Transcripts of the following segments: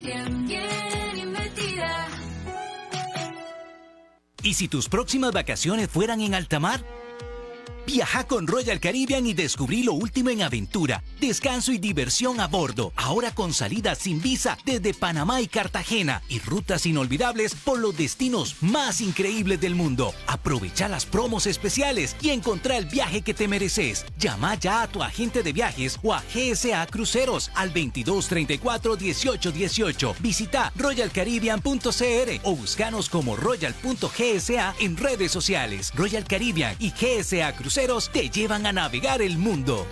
bien, bien invertida. ¿Y si tus próximas vacaciones fueran en alta mar? Viaja con Royal Caribbean y descubrí lo último en aventura, descanso y diversión a bordo. Ahora con salidas sin visa desde Panamá y Cartagena y rutas inolvidables por los destinos más increíbles del mundo. Aprovecha las promos especiales y encontrá el viaje que te mereces. Llama ya a tu agente de viajes o a GSA Cruceros al 2234-1818. Visita royalcaribbean.cr o búscanos como royal.gsa en redes sociales. Royal Caribbean y GSA Cruceros te llevan a navegar el mundo.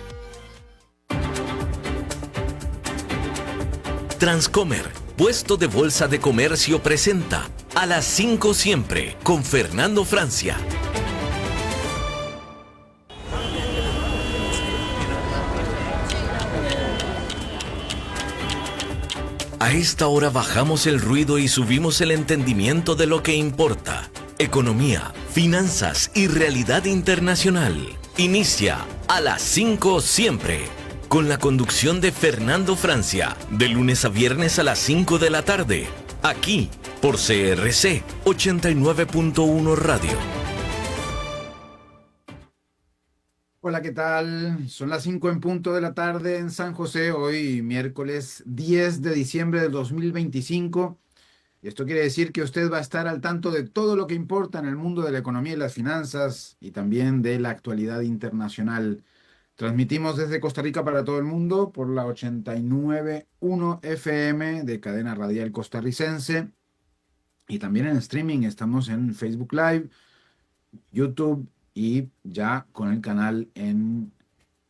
Transcomer, puesto de bolsa de comercio, presenta A las 5 siempre con Fernando Francia. A esta hora bajamos el ruido y subimos el entendimiento de lo que importa. Economía, finanzas y realidad internacional. Inicia A las 5 siempre, con la conducción de Fernando Francia, de lunes a viernes a las 5 de la tarde, aquí por CRC 89.1 Radio. Hola, ¿qué tal? Son las 5 en punto de la tarde en San José, hoy miércoles 10 de diciembre del 2025. Y esto quiere decir que usted va a estar al tanto de todo lo que importa en el mundo de la economía y las finanzas y también de la actualidad internacional. Transmitimos desde Costa Rica para todo el mundo por la 89.1 FM de Cadena Radial Costarricense y también en streaming. Estamos en Facebook Live, YouTube y ya con el canal en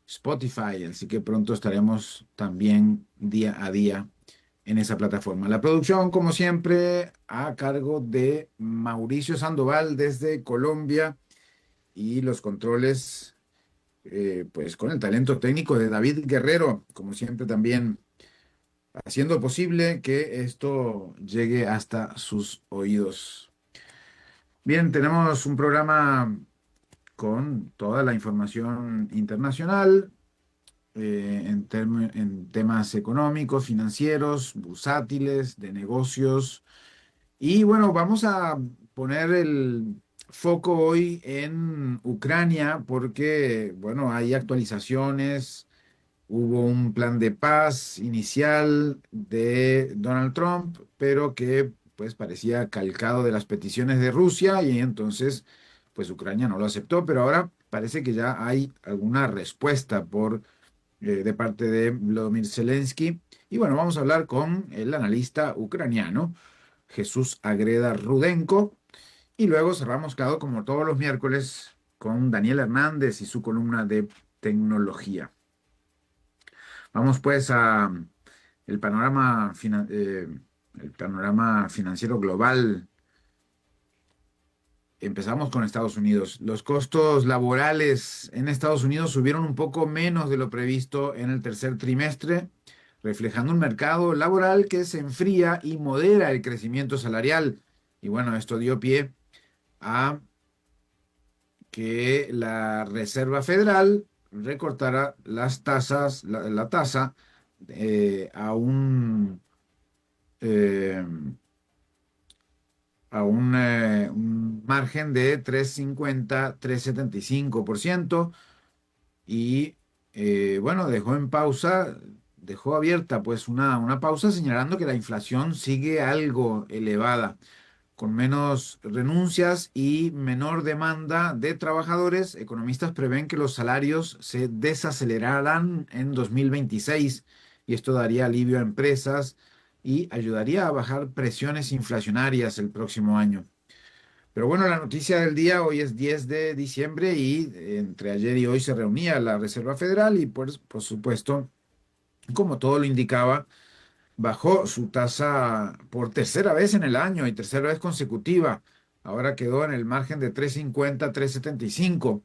Spotify. Así que pronto estaremos también día a día en esa plataforma. La producción, como siempre, a cargo de Mauricio Sandoval desde Colombia y los controles, pues con el talento técnico de David Guerrero, como siempre también haciendo posible que esto llegue hasta sus oídos. Bien, tenemos un programa con toda la información internacional, en temas económicos, financieros, bursátiles, de negocios. Y bueno, vamos a poner el foco hoy en Ucrania porque, bueno, hay actualizaciones. Hubo un plan de paz inicial de Donald Trump, pero que pues parecía calcado de las peticiones de Rusia y entonces pues Ucrania no lo aceptó, pero ahora parece que ya hay alguna respuesta de parte de Volodymyr Zelensky. Y bueno, vamos a hablar con el analista ucraniano Jesús Agreda Rudenko. Y luego cerramos, claro, como todos los miércoles, con Daniel Hernández y su columna de tecnología. Vamos pues a el panorama, el panorama financiero global. Empezamos con Estados Unidos. Los costos laborales en Estados Unidos subieron un poco menos de lo previsto en el tercer trimestre, reflejando un mercado laboral que se enfría y modera el crecimiento salarial. Y bueno, esto dio pie a que la Reserva Federal recortara las tasas, la tasa eh, a un margen de 3,50, 3,75%. Y bueno, dejó abierta pues una pausa señalando que la inflación sigue algo elevada, con menos renuncias y menor demanda de trabajadores. Economistas prevén que los salarios se desacelerarán en 2026 y esto daría alivio a empresas y ayudaría a bajar presiones inflacionarias el próximo año. Pero bueno, la noticia del día, hoy es 10 de diciembre y entre ayer y hoy se reunía la Reserva Federal y pues, por supuesto, como todo lo indicaba, bajó su tasa por tercera vez en el año y tercera vez consecutiva. Ahora quedó en el margen de 3,50, 3,75,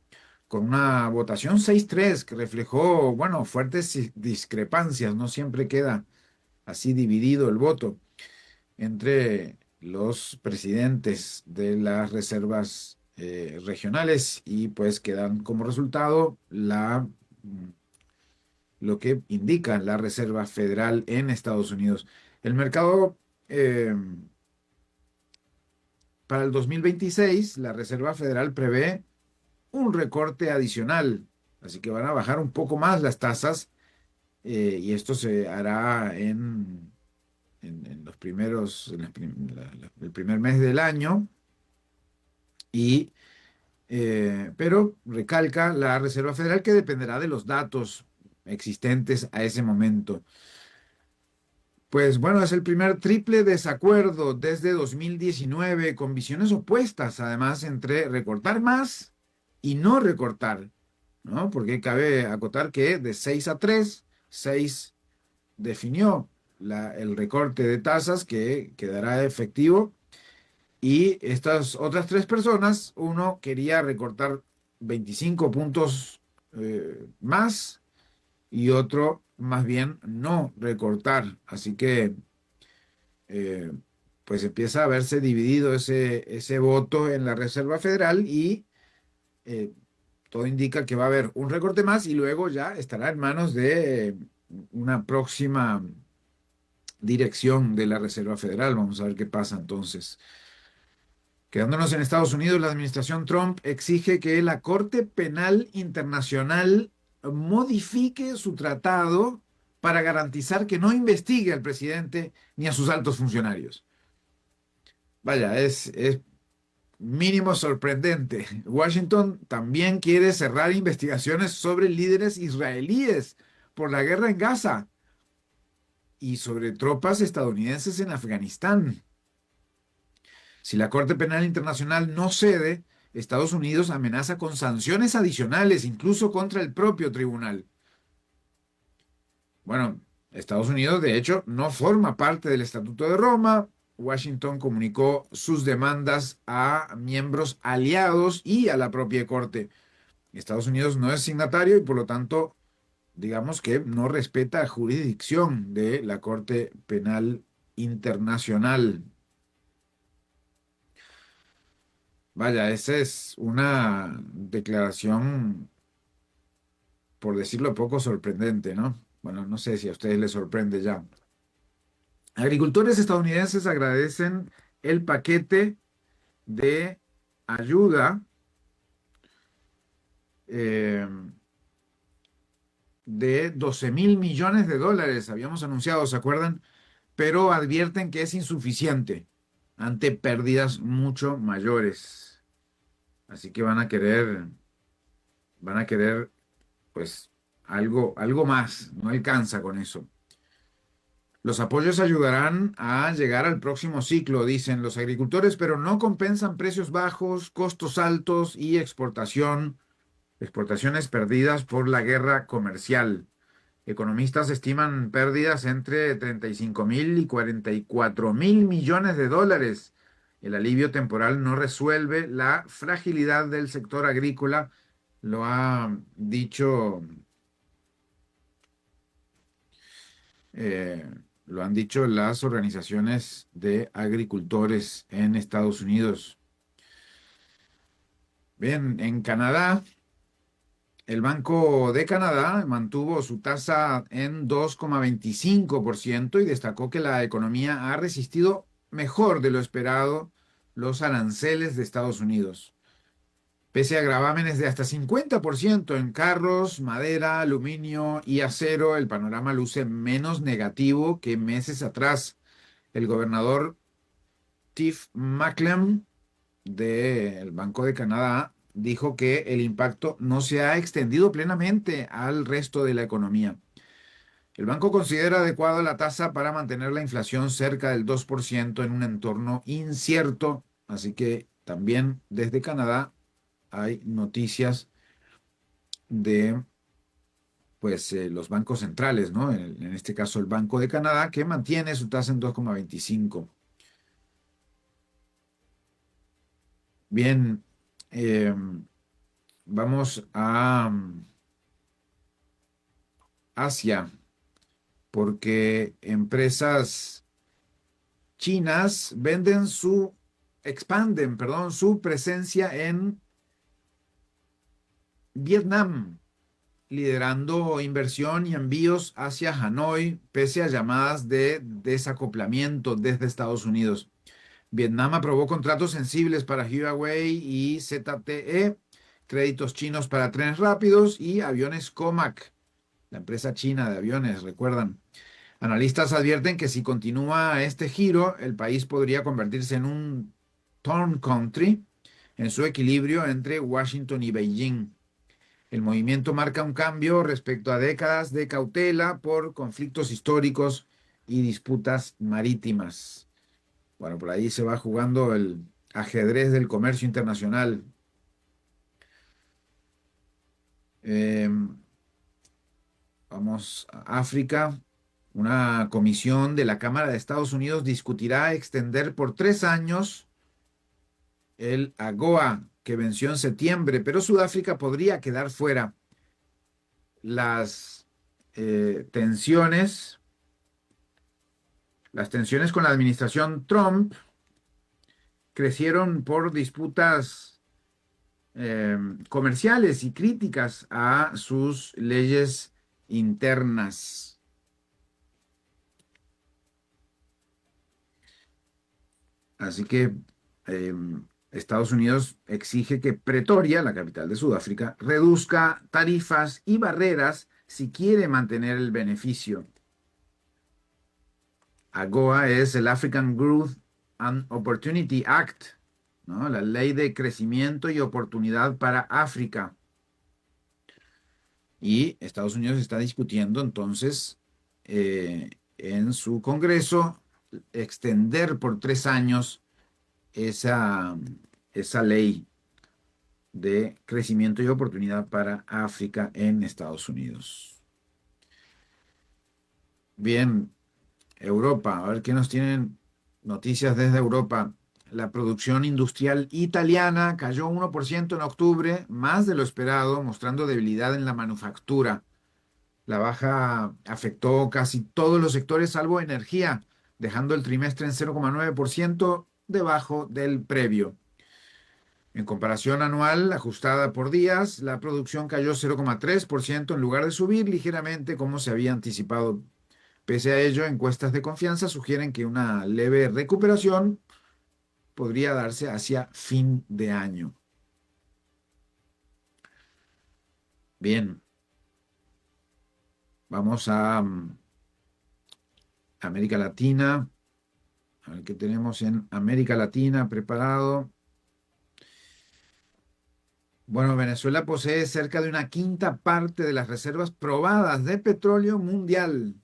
con una votación 6-3 que reflejó, bueno, fuertes discrepancias. No siempre queda así dividido el voto entre los presidentes de las reservas regionales y pues quedan como resultado lo que indica la Reserva Federal en Estados Unidos. El mercado para el 2026, la Reserva Federal prevé un recorte adicional, así que van a bajar un poco más las tasas y esto se hará en los primeros, el primer mes del año, y, pero recalca la Reserva Federal que dependerá de los datos existentes a ese momento. Pues bueno, es el primer triple desacuerdo desde 2019, con visiones opuestas, además, entre recortar más y no recortar, ¿no? Porque cabe acotar que de 6 a 3, 6 definió el recorte de tasas que quedará efectivo, y estas otras tres personas, uno quería recortar 25 puntos más y otro más bien no recortar. Así que eh, pues empieza a verse dividido ese voto en la Reserva Federal y eh, todo indica que va a haber un recorte más y luego ya estará en manos de una próxima dirección de la Reserva Federal. Vamos a ver qué pasa entonces. Quedándonos en Estados Unidos, la administración Trump exige que la Corte Penal Internacional modifique su tratado para garantizar que no investigue al presidente ni a sus altos funcionarios. Vaya, es mínimo sorprendente. Washington también quiere cerrar investigaciones sobre líderes israelíes por la guerra en Gaza y sobre tropas estadounidenses en Afganistán. Si la Corte Penal Internacional no cede, Estados Unidos amenaza con sanciones adicionales, incluso contra el propio tribunal. Bueno, Estados Unidos, de hecho, no forma parte del Estatuto de Roma. Washington comunicó sus demandas a miembros aliados y a la propia Corte. Estados Unidos no es signatario y, por lo tanto, digamos que no respeta jurisdicción de la Corte Penal Internacional. Vaya, esa es una declaración, por decirlo poco, sorprendente, ¿no? Bueno, no sé si a ustedes les sorprende ya. Agricultores estadounidenses agradecen el paquete de ayuda eh, de 12.000 millones de dólares. Habíamos anunciado, ¿se acuerdan? Pero advierten que es insuficiente ante pérdidas mucho mayores. Así que van a querer, pues, algo más. No alcanza con eso. Los apoyos ayudarán a llegar al próximo ciclo, dicen los agricultores, pero no compensan precios bajos, costos altos y exportaciones perdidas por la guerra comercial. Economistas estiman pérdidas entre 35.000 y 44.000 millones de dólares. El alivio temporal no resuelve la fragilidad del sector agrícola, lo ha dicho, eh, lo han dicho las organizaciones de agricultores en Estados Unidos. Bien, en Canadá, el Banco de Canadá mantuvo su tasa en 2,25% y destacó que la economía ha resistido mejor de lo esperado los aranceles de Estados Unidos. Pese a gravámenes de hasta 50% en carros, madera, aluminio y acero, el panorama luce menos negativo que meses atrás. El gobernador Tiff Macklem del Banco de Canadá dijo que el impacto no se ha extendido plenamente al resto de la economía. El banco considera adecuada la tasa para mantener la inflación cerca del 2% en un entorno incierto, así que también desde Canadá hay noticias de pues los bancos centrales, ¿no? En este caso el Banco de Canadá, que mantiene su tasa en 2,25. Bien, vamos a Asia, porque empresas chinas expanden, perdón, su presencia en Vietnam. liderando inversión y envíos hacia Hanoi, pese a llamadas de desacoplamiento desde Estados Unidos. Vietnam aprobó contratos sensibles para Huawei y ZTE, créditos chinos para trenes rápidos y aviones Comac, la empresa china de aviones, recuerdan. Analistas advierten que si continúa este giro, el país podría convertirse en un torn country en su equilibrio entre Washington y Beijing. El movimiento marca un cambio respecto a décadas de cautela por conflictos históricos y disputas marítimas. Bueno, por ahí se va jugando el ajedrez del comercio internacional. Vamos a África. Una comisión de la Cámara de Estados Unidos discutirá extender por 3 años el AGOA, que venció en septiembre, pero Sudáfrica podría quedar fuera. Las tensiones con la administración Trump crecieron por disputas comerciales y críticas a sus leyes internas. Así que Estados Unidos exige que Pretoria, la capital de Sudáfrica, reduzca tarifas y barreras si quiere mantener el beneficio. AGOA es el African Growth and Opportunity Act, ¿no? La ley de crecimiento y oportunidad para África. Y Estados Unidos está discutiendo entonces en su Congreso extender por 3 años esa ley de crecimiento y oportunidad para África en Estados Unidos. Bien, Europa, a ver qué nos tienen noticias desde Europa. La producción industrial italiana cayó 1% en octubre, más de lo esperado, mostrando debilidad en la manufactura. La baja afectó casi todos los sectores salvo energía, dejando el trimestre en 0,9% debajo del previo. En comparación anual, ajustada por días, la producción cayó 0,3% en lugar de subir ligeramente como se había anticipado. Pese a ello, encuestas de confianza sugieren que una leve recuperación podría darse hacia fin de año. Bien, vamos a América Latina. A ver qué tenemos en América Latina preparado. Bueno, Venezuela posee cerca de una quinta parte de las reservas probadas de petróleo mundial,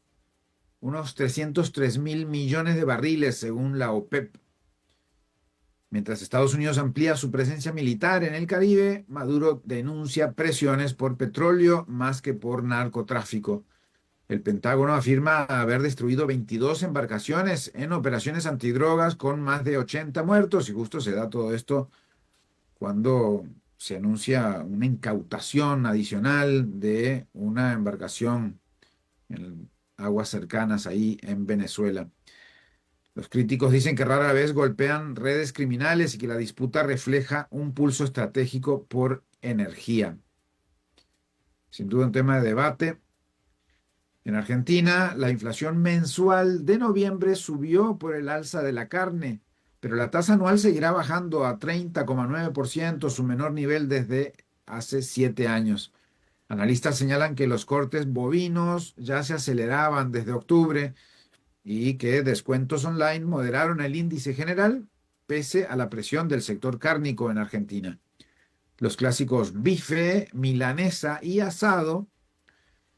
unos 303.000 millones de barriles según la OPEP. Mientras Estados Unidos amplía su presencia militar en el Caribe, Maduro denuncia presiones por petróleo más que por narcotráfico. El Pentágono afirma haber destruido 22 embarcaciones en operaciones antidrogas con más de 80 muertos, y justo se da todo esto cuando se anuncia una incautación adicional de una embarcación en aguas cercanas ahí en Venezuela. Los críticos dicen que rara vez golpean redes criminales y que la disputa refleja un pulso estratégico por energía. Sin duda un tema de debate. En Argentina, la inflación mensual de noviembre subió por el alza de la carne, pero la tasa anual seguirá bajando a 30,9%, su menor nivel desde hace 7 años. Analistas señalan que los cortes bovinos ya se aceleraban desde octubre y que descuentos online moderaron el índice general pese a la presión del sector cárnico en Argentina. Los clásicos bife, milanesa y asado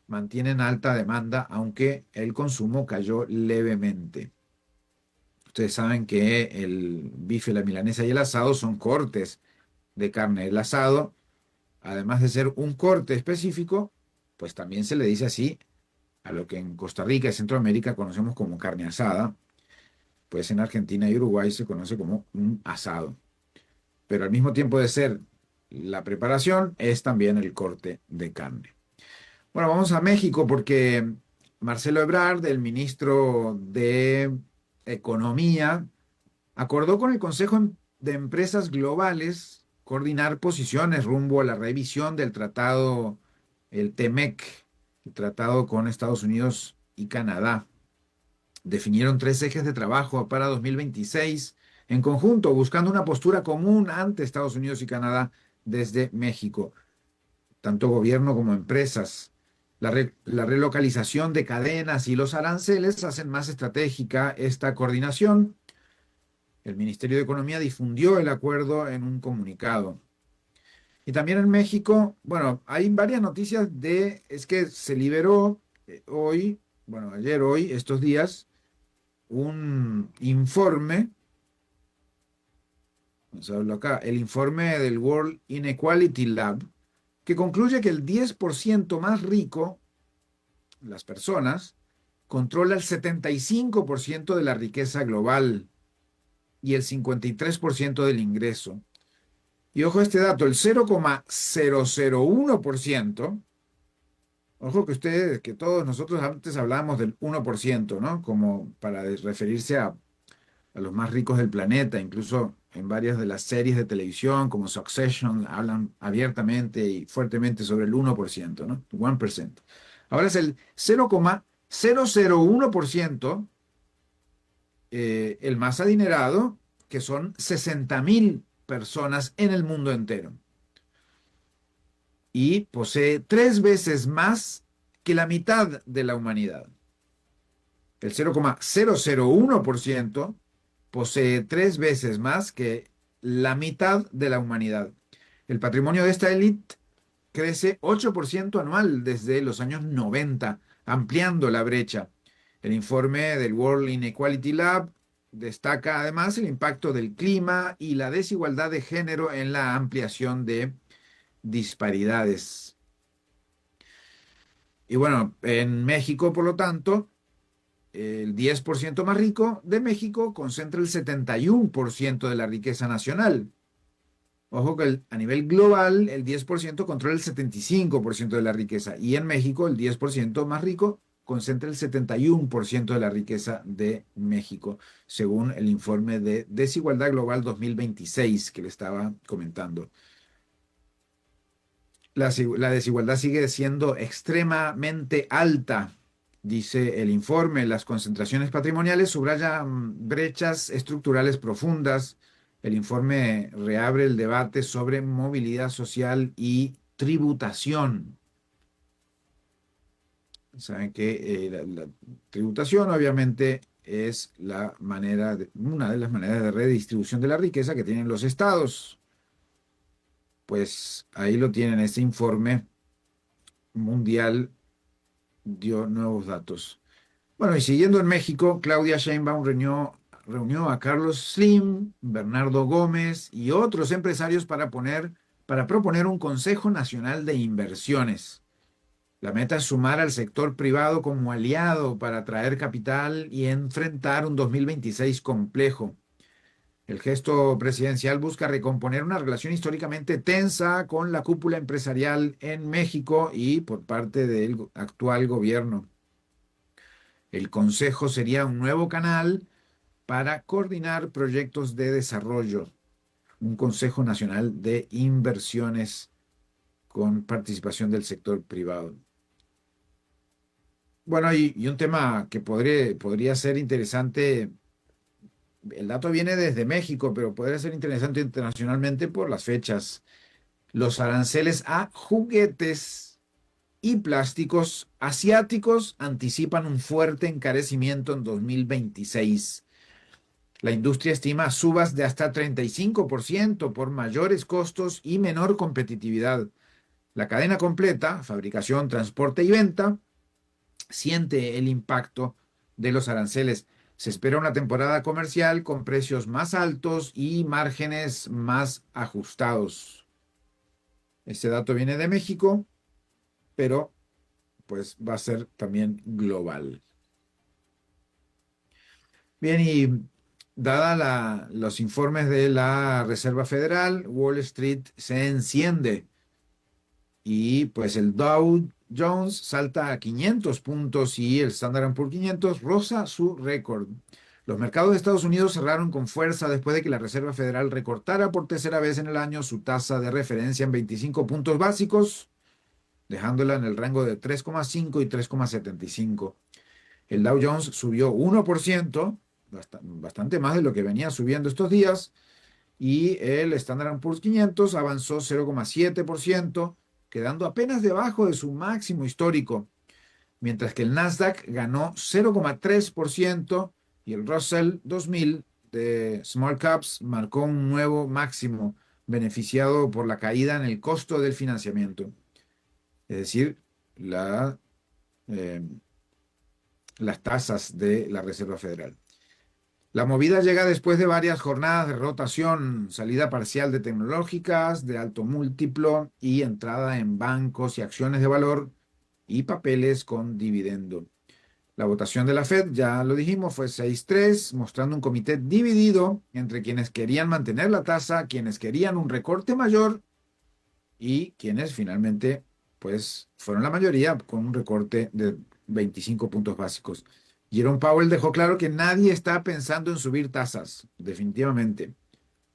mantienen alta demanda, aunque el consumo cayó levemente. Ustedes saben que el bife, la milanesa y el asado son cortes de carne. El asado, además de ser un corte específico, pues también se le dice así a lo que en Costa Rica y Centroamérica conocemos como carne asada, pues en Argentina y Uruguay se conoce como un asado. Pero al mismo tiempo de ser la preparación, es también el corte de carne. Bueno, vamos a México porque Marcelo Ebrard, el ministro de Economía, acordó con el Consejo de Empresas Globales coordinar posiciones rumbo a la revisión del Tratado el TEMEC, el tratado con Estados Unidos y Canadá. Definieron 3 ejes de trabajo para 2026 en conjunto, buscando una postura común ante Estados Unidos y Canadá desde México, tanto gobierno como empresas. La relocalización de cadenas y los aranceles hacen más estratégica esta coordinación. El Ministerio de Economía difundió el acuerdo en un comunicado. Y también en México, bueno, hay varias noticias es que se liberó hoy, estos días, un informe, vamos a verlo acá, el informe del World Inequality Lab, que concluye que el 10% más rico, las personas, controla el 75% de la riqueza global y el 53% del ingreso. Y ojo a este dato, el 0,001%, ojo que todos nosotros antes hablábamos del 1%, ¿no? Como para referirse a los más ricos del planeta, incluso en varias de las series de televisión como Succession hablan abiertamente y fuertemente sobre el 1%, ¿no? 1%. Ahora es el 0,001%, el más adinerado, que son 60.000 personas en el mundo entero. Y posee 3 veces más que la mitad de la humanidad. El 0,001% posee 3 veces más que la mitad de la humanidad. El patrimonio de esta élite crece 8% anual desde los años 90, ampliando la brecha. El informe del World Inequality Lab destaca además el impacto del clima y la desigualdad de género en la ampliación de disparidades. Y bueno, en México, por lo tanto, el 10% más rico de México concentra el 71% de la riqueza nacional. Ojo que a nivel global, el 10% controla el 75% de la riqueza. Y en México, el 10% más rico concentra el 71% de la riqueza de México, según el informe de Desigualdad Global 2026 que le estaba comentando. La desigualdad sigue siendo extremadamente alta, dice el informe. Las concentraciones patrimoniales subrayan brechas estructurales profundas. El informe reabre el debate sobre movilidad social y tributación. Saben que la tributación obviamente es una de las maneras de redistribución de la riqueza que tienen los estados. Pues ahí lo tienen, este informe mundial dio nuevos datos. Bueno, y siguiendo en México, Claudia Sheinbaum reunió a Carlos Slim, Bernardo Gómez y otros empresarios para proponer un Consejo Nacional de Inversiones. La meta es sumar al sector privado como aliado para atraer capital y enfrentar un 2026 complejo. El gesto presidencial busca recomponer una relación históricamente tensa con la cúpula empresarial en México y por parte del actual gobierno. El Consejo sería un nuevo canal para coordinar proyectos de desarrollo, un Consejo Nacional de Inversiones con participación del sector privado. Bueno, y un tema que podría ser interesante. El dato viene desde México, pero podría ser interesante internacionalmente por las fechas. Los aranceles a juguetes y plásticos asiáticos anticipan un fuerte encarecimiento en 2026. La industria estima subas de hasta 35% por mayores costos y menor competitividad. La cadena completa, fabricación, transporte y venta, siente el impacto de los aranceles. Se espera una temporada comercial con precios más altos y márgenes más ajustados. Este dato viene de México, pero pues va a ser también global. Bien, y dada los informes de la Reserva Federal, Wall Street se enciende y pues el Dow Jones salta a 500 puntos y el Standard & Poor's 500 roza su récord. Los mercados de Estados Unidos cerraron con fuerza después de que la Reserva Federal recortara por tercera vez en el año su tasa de referencia en 25 puntos básicos. dejándola en el rango de 3,5 y 3,75. El Dow Jones subió 1%, bastante más de lo que venía subiendo estos días, y el Standard Poor's 500 avanzó 0,7%, quedando apenas debajo de su máximo histórico, mientras que el Nasdaq ganó 0,3% y el Russell 2000 de Small Caps marcó un nuevo máximo, beneficiado por la caída en el costo del financiamiento, es decir, eh, las tasas de la Reserva Federal. La movida llega después de varias jornadas de rotación, salida parcial de tecnológicas, de alto múltiplo y entrada en bancos y acciones de valor y papeles con dividendo. La votación de la Fed, ya lo dijimos, fue 6-3, mostrando un comité dividido entre quienes querían mantener la tasa, quienes querían un recorte mayor y quienes finalmente, pues, fueron la mayoría con un recorte de 25 puntos básicos. Jerome Powell dejó claro que nadie está pensando en subir tasas, definitivamente.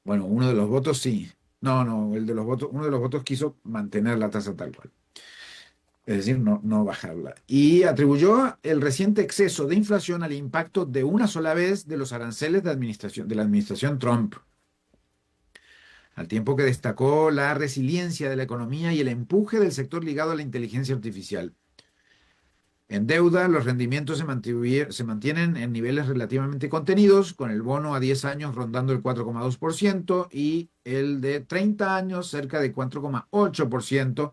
Bueno, uno de los votos sí. No, uno de los votos quiso mantener la tasa tal cual. Es decir, no bajarla. Y atribuyó el reciente exceso de inflación al impacto de una sola vez de los aranceles de la administración Trump, al tiempo que destacó la resiliencia de la economía y el empuje del sector ligado a la inteligencia artificial. En deuda, los rendimientos se mantienen en niveles relativamente contenidos, con el bono a 10 años rondando el 4,2% y el de 30 años cerca de 4,8%,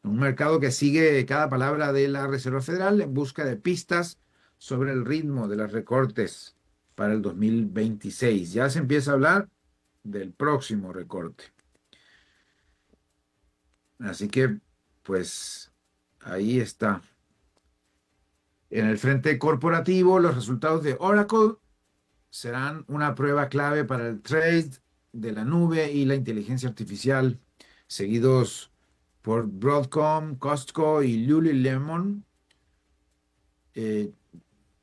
en un mercado que sigue cada palabra de la Reserva Federal en busca de pistas sobre el ritmo de los recortes para el 2026. Ya se empieza a hablar del próximo recorte. Así que, pues, ahí está. En el frente corporativo, los resultados de Oracle serán una prueba clave para el trade de la nube y la inteligencia artificial, seguidos por Broadcom, Costco y Lululemon.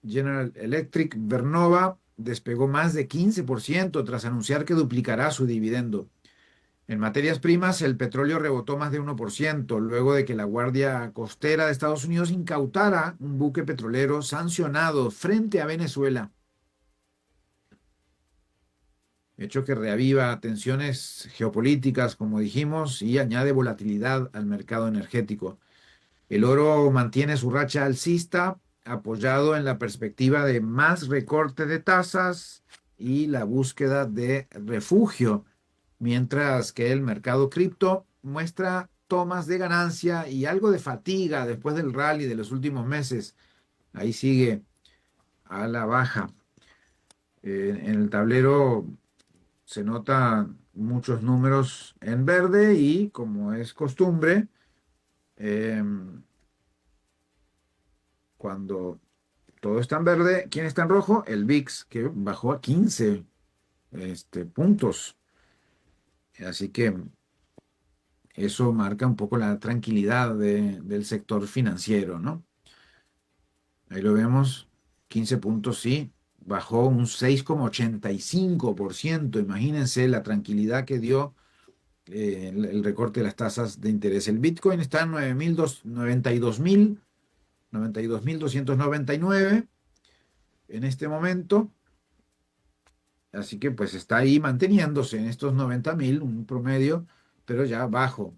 General Electric Vernova despegó más de 15% tras anunciar que duplicará su dividendo. En materias primas, el petróleo rebotó más de 1%, luego de que la Guardia Costera de Estados Unidos incautara un buque petrolero sancionado frente a Venezuela. Hecho que reaviva tensiones geopolíticas, como dijimos, y añade volatilidad al mercado energético. El oro mantiene su racha alcista, apoyado en la perspectiva de más recorte de tasas y la búsqueda de refugio, mientras que el mercado cripto muestra tomas de ganancia y algo de fatiga después del rally de los últimos meses. Ahí sigue a la baja. En el tablero se notan muchos números en verde y, como es costumbre, cuando todo está en verde, ¿quién está en rojo? El VIX, que bajó a 15 puntos. Así que eso marca un poco la tranquilidad del sector financiero, ¿no? Ahí lo vemos, 15 puntos, sí, bajó un 6,85%. Imagínense la tranquilidad que dio el recorte de las tasas de interés. El Bitcoin está en 92.299 en este momento. Así que pues está ahí manteniéndose en estos 90.000, un promedio, pero ya bajo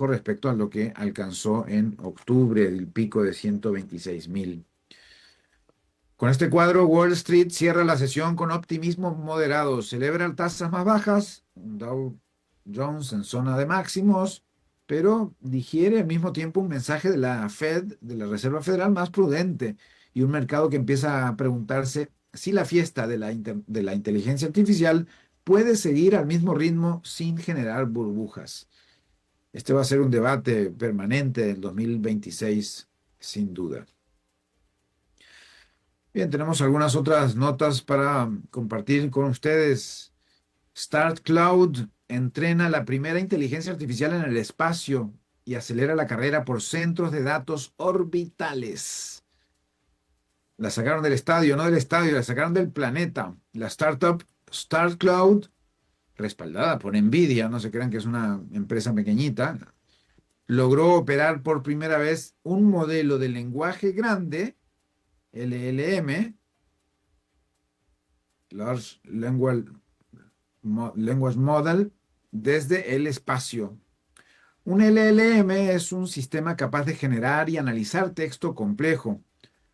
respecto a lo que alcanzó en octubre, el pico de 126.000. Con este cuadro, Wall Street cierra la sesión con optimismo moderado. Celebra tasas más bajas, Dow Jones en zona de máximos, pero digiere al mismo tiempo un mensaje de la Fed, de la Reserva Federal, más prudente, y un mercado que empieza a preguntarse si la fiesta de la inteligencia artificial puede seguir al mismo ritmo sin generar burbujas. Este va a ser un debate permanente del 2026, sin duda. Bien, tenemos algunas otras notas para compartir con ustedes. Start Cloud entrena la primera inteligencia artificial en el espacio y acelera la carrera por centros de datos orbitales. La sacaron del estadio, no del estadio, la sacaron del planeta. La startup Start Cloud, respaldada por Nvidia, no se crean que es una empresa pequeñita, logró operar por primera vez un modelo de lenguaje grande, LLM, Large Language Model, desde el espacio. Un LLM es un sistema capaz de generar y analizar texto complejo.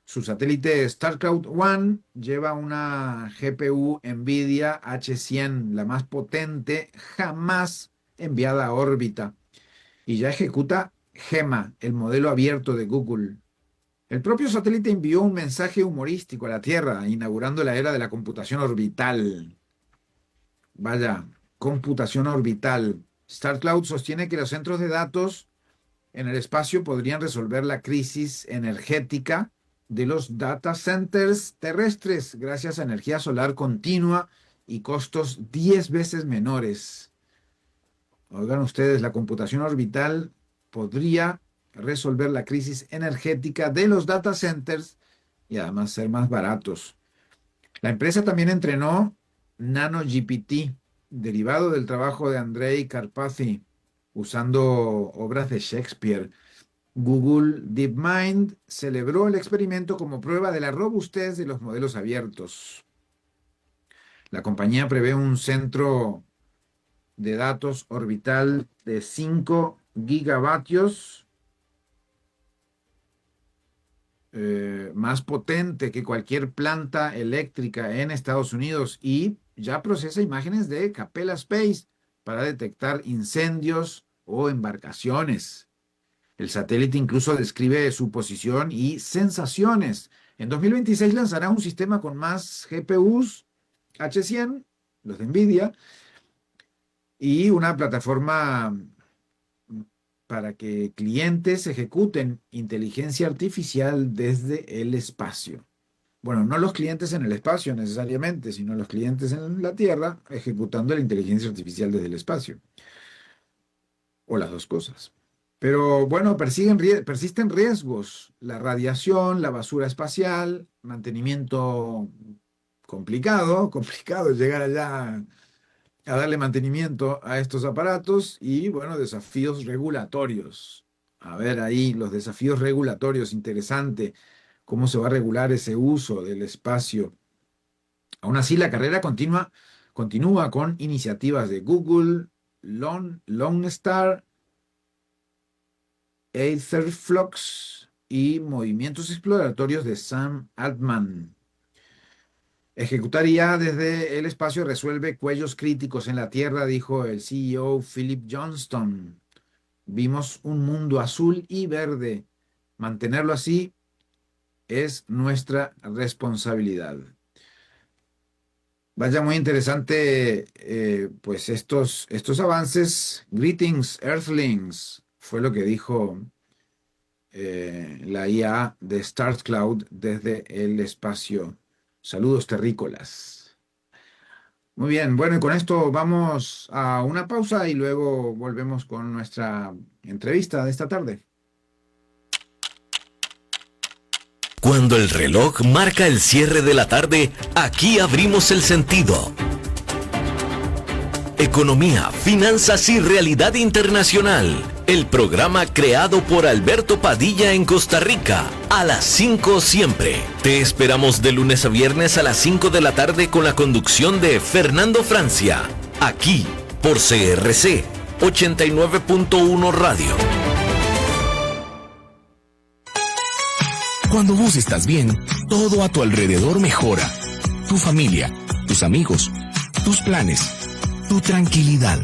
Su satélite StarCloud-1 lleva una GPU NVIDIA H100, la más potente jamás enviada a órbita, y ya ejecuta Gemma, el modelo abierto de Google. El propio satélite envió un mensaje humorístico a la Tierra, inaugurando la era de la computación orbital. Vaya, computación orbital. StarCloud sostiene que los centros de datos en el espacio podrían resolver la crisis energética de los data centers terrestres gracias a energía solar continua y costos 10 veces menores. Oigan ustedes, la computación orbital podría resolver la crisis energética de los data centers y además ser más baratos. La empresa también entrenó NanoGPT, derivado del trabajo de Andrei Karpathy, usando obras de Shakespeare. Google DeepMind celebró el experimento como prueba de la robustez de los modelos abiertos. La compañía prevé un centro de datos orbital de 5 gigavatios, más potente que cualquier planta eléctrica en Estados Unidos, y ya procesa imágenes de Capella Space para detectar incendios o embarcaciones. El satélite incluso describe su posición y sensaciones. En 2026 lanzará un sistema con más GPUs H100, los de NVIDIA, y una plataforma para que clientes ejecuten inteligencia artificial desde el espacio. Bueno, no los clientes en el espacio necesariamente, sino los clientes en la Tierra ejecutando la inteligencia artificial desde el espacio. O las dos cosas. Pero bueno, persisten riesgos. La radiación, la basura espacial, mantenimiento complicado llegar allá a darle mantenimiento a estos aparatos y, bueno, desafíos regulatorios. A ver ahí los desafíos regulatorios, interesante, cómo se va a regular ese uso del espacio. Aún así, la carrera continúa con iniciativas de Google, Lone Star, Aetherflux y movimientos exploratorios de Sam Altman. Ejecutar IA desde el espacio resuelve cuellos críticos en la Tierra, dijo el CEO Philip Johnston. Vimos un mundo azul y verde. Mantenerlo así es nuestra responsabilidad. Vaya, muy interesante, pues estos avances. Greetings, Earthlings, fue lo que dijo la IA de StarCloud desde el espacio. Saludos terrícolas. Muy bien, bueno, y con esto vamos a una pausa y luego volvemos con nuestra entrevista de esta tarde. Cuando el reloj marca el cierre de la tarde, aquí abrimos el sentido. Economía, finanzas y realidad internacional. El programa creado por Alberto Padilla en Costa Rica. A las 5 siempre. Te esperamos de lunes a viernes a las 5 de la tarde con la conducción de Fernando Francia. Aquí, por CRC 89.1 Radio. Cuando vos estás bien, todo a tu alrededor mejora. Tu familia, tus amigos, tus planes, tu tranquilidad.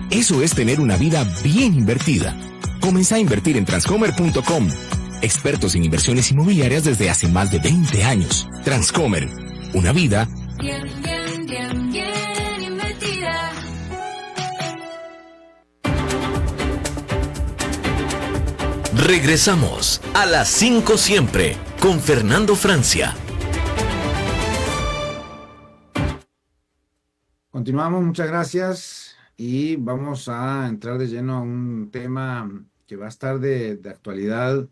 Eso es tener una vida bien invertida. Comenzá a invertir en Transcomer.com. Expertos en inversiones inmobiliarias desde hace más de 20 años. Transcomer, una vida Bien, bien, bien, bien invertida. Regresamos a las 5 siempre con Fernando Francia. Continuamos, muchas gracias, y vamos a entrar de lleno a un tema que va a estar de actualidad,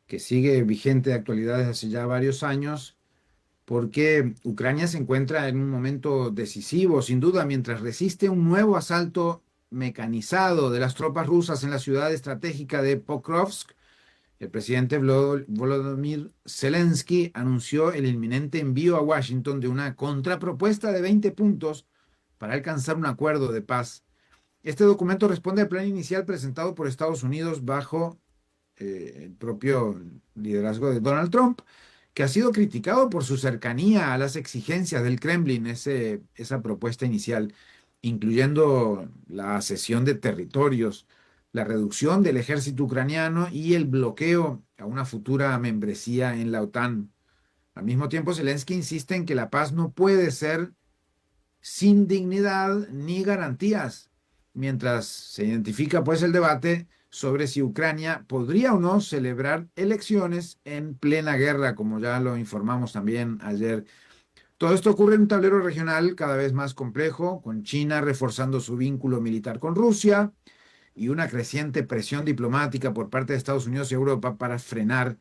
que sigue vigente de actualidad desde hace ya varios años, porque Ucrania se encuentra en un momento decisivo, sin duda, mientras resiste un nuevo asalto mecanizado de las tropas rusas en la ciudad estratégica de Pokrovsk, el presidente Volodymyr Zelensky anunció el inminente envío a Washington de una contrapropuesta de 20 puntos para alcanzar un acuerdo de paz. Este documento responde al plan inicial presentado por Estados Unidos bajo el propio liderazgo de Donald Trump, que ha sido criticado por su cercanía a las exigencias del Kremlin, esa propuesta inicial, incluyendo la cesión de territorios, la reducción del ejército ucraniano y el bloqueo a una futura membresía en la OTAN. Al mismo tiempo, Zelensky insiste en que la paz no puede ser sin dignidad ni garantías, mientras se identifica pues el debate sobre si Ucrania podría o no celebrar elecciones en plena guerra, como ya lo informamos también ayer. Todo esto ocurre en un tablero regional cada vez más complejo, con China reforzando su vínculo militar con Rusia y una creciente presión diplomática por parte de Estados Unidos y Europa para frenar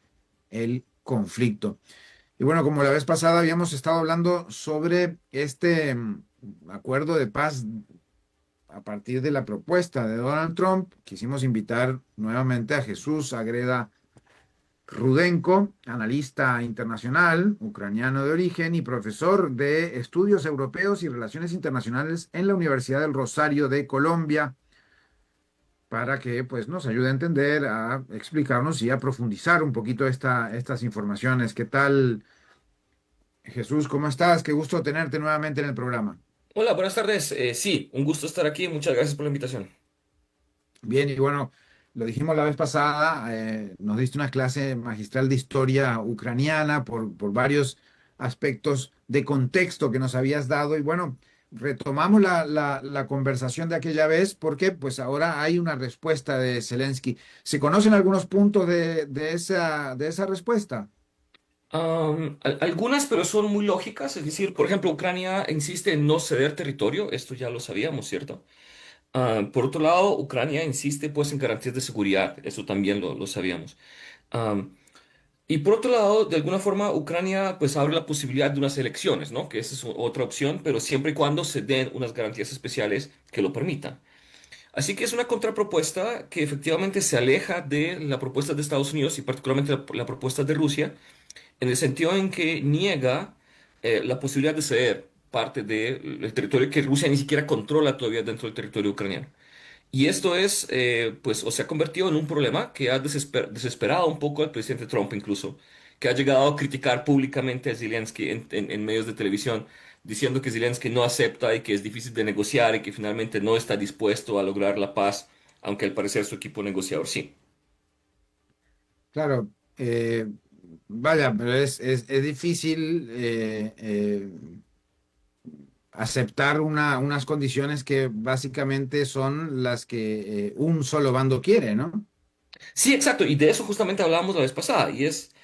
el conflicto. Y bueno, como la vez pasada habíamos estado hablando sobre este acuerdo de paz a partir de la propuesta de Donald Trump, quisimos invitar nuevamente a Jesús Agreda Rudenko, analista internacional, ucraniano de origen y profesor de estudios europeos y relaciones internacionales en la Universidad del Rosario de Colombia, para que pues, nos ayude a entender, a explicarnos y a profundizar un poquito estas informaciones. ¿Qué tal, Jesús? ¿Cómo estás? Qué gusto tenerte nuevamente en el programa. Hola, buenas tardes. Sí, un gusto estar aquí. Muchas gracias por la invitación. Bien, y bueno, lo dijimos la vez pasada, nos diste una clase magistral de historia ucraniana por varios aspectos de contexto que nos habías dado y bueno, retomamos la conversación de aquella vez porque pues ahora hay una respuesta de Zelensky. ¿Se conocen algunos puntos de esa respuesta? Algunas, pero son muy lógicas. Es decir, por ejemplo, Ucrania insiste en no ceder territorio. Esto ya lo sabíamos, ¿cierto? Por otro lado, Ucrania insiste pues en garantías de seguridad. Eso también lo sabíamos. Am, y por otro lado, de alguna forma, Ucrania pues abre la posibilidad de unas elecciones, ¿no? Que esa es otra opción, pero siempre y cuando se den unas garantías especiales que lo permitan. Así que es una contrapropuesta que efectivamente se aleja de la propuesta de Estados Unidos y particularmente la propuesta de Rusia, en el sentido en que niega la posibilidad de ceder parte del territorio que Rusia ni siquiera controla todavía dentro del territorio ucraniano. Y esto es, pues, o se ha convertido en un problema que ha desesperado un poco al presidente Trump incluso, que ha llegado a criticar públicamente a Zelensky en medios de televisión, diciendo que Zelensky no acepta y que es difícil de negociar y que finalmente no está dispuesto a lograr la paz, aunque al parecer su equipo negociador sí. Claro, vaya, pero es difícil aceptar unas condiciones que básicamente son las que un solo bando quiere, ¿no? Sí, exacto, y de eso justamente hablábamos la vez pasada, y es,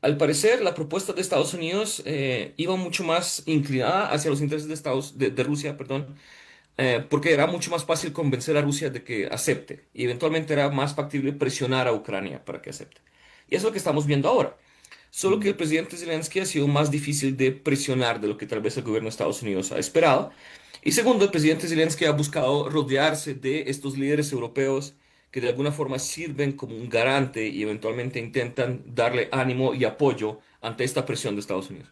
al parecer, la propuesta de Estados Unidos iba mucho más inclinada hacia los intereses de Rusia, perdón, porque era mucho más fácil convencer a Rusia de que acepte, y eventualmente era más factible presionar a Ucrania para que acepte. Y eso es lo que estamos viendo ahora. Solo que el presidente Zelensky ha sido más difícil de presionar de lo que tal vez el gobierno de Estados Unidos ha esperado. Y segundo, el presidente Zelensky ha buscado rodearse de estos líderes europeos que de alguna forma sirven como un garante y eventualmente intentan darle ánimo y apoyo ante esta presión de Estados Unidos.